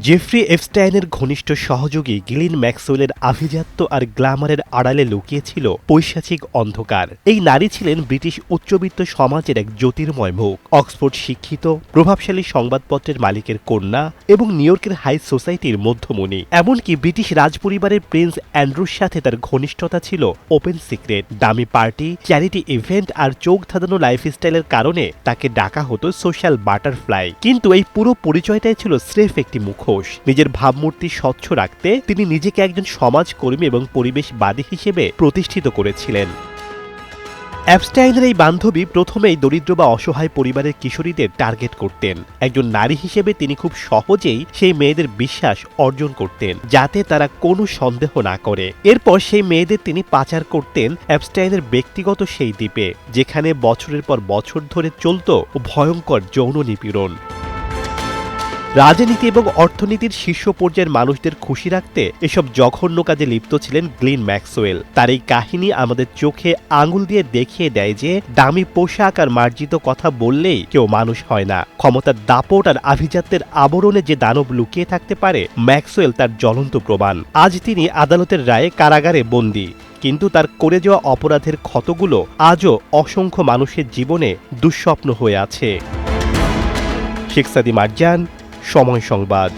Jeffrey এপস্টাইনের ঘনিষ্ঠ সহযোগী গিলিন ম্যাক্সওয়েলের আভিজাত্য আর গ্ল্যামারের আড়ালে লুকিয়ে ছিল পৈশাচিক অন্ধকার। এই নারী ছিলেন ব্রিটিশ উচ্চবিত্ত সমাজের এক জ্যোতির্ময় মুখ, অক্সফোর্ড শিক্ষিত প্রভাবশালী সংবাদপত্রের মালিকের কন্যা এবং নিউ ইয়র্কের হাই সোসাইটির মধ্যমণি। এমনকি ব্রিটিশ রাজপরিবারের প্রিন্স অ্যান্ড্রুর সাথে তার ঘনিষ্ঠতা ছিল ওপেন সিক্রেট। দামি পার্টি, চ্যারিটি ইভেন্ট আর চোখ ধাঁধানো লাইফস্টাইলের কারণে তাকে ডাকা হতো সোশ্যাল বাটারফ্লাই। কিন্তু এই পুরো পরিচয়টাই ছিল স্রেফ একটি মুখোশ। নিজের ভাবমূর্তি স্বচ্ছ রাখতে তিনি নিজেকে একজন সমাজকর্মী এবং পরিবেশবাদী হিসেবে প্রতিষ্ঠিত করেছিলেন। অ্যাপস্টাইনের এই বান্ধবী প্রথমেই দরিদ্র বা অসহায় পরিবারের কিশোরীদের টার্গেট করতেন। একজন নারী হিসেবে তিনি খুব সহজেই সেই মেয়েদের বিশ্বাস অর্জন করতেন, যাতে তারা কোনো সন্দেহ না করে। এরপর সেই মেয়েদের তিনি পাচার করতেন অ্যাপস্টাইনের ব্যক্তিগত সেই দ্বীপে, যেখানে বছরের পর বছর ধরে চলত ভয়ঙ্কর যৌন নিপীড়ন। রাজনীতি এবং অর্থনীতির শীর্ষ পর্যায়ের মানুষদের খুশি রাখতে এসব জঘন্য কাজে লিপ্ত ছিলেন গ্লিন ম্যাক্সওয়েল। তার এই কাহিনী আমাদের চোখে আঙুল দিয়ে দেখিয়ে দেয় যে দামি পোশাক আর মার্জিত কথা বললেই কেউ মানুষ হয় না। ক্ষমতার দাপট আর আভিজাত্যের আবরণে যে দানব লুকিয়ে থাকতে পারে, ম্যাক্সওয়েল তার জ্বলন্ত প্রমাণ। আজ তিনি আদালতের রায়ে কারাগারে বন্দী, কিন্তু তার করে যাওয়া অপরাধের ক্ষতগুলো আজও অসংখ্য মানুষের জীবনে দুঃস্বপ্ন হয়ে আছে। শেখ সাদি মারজান, সময় সংবাদ।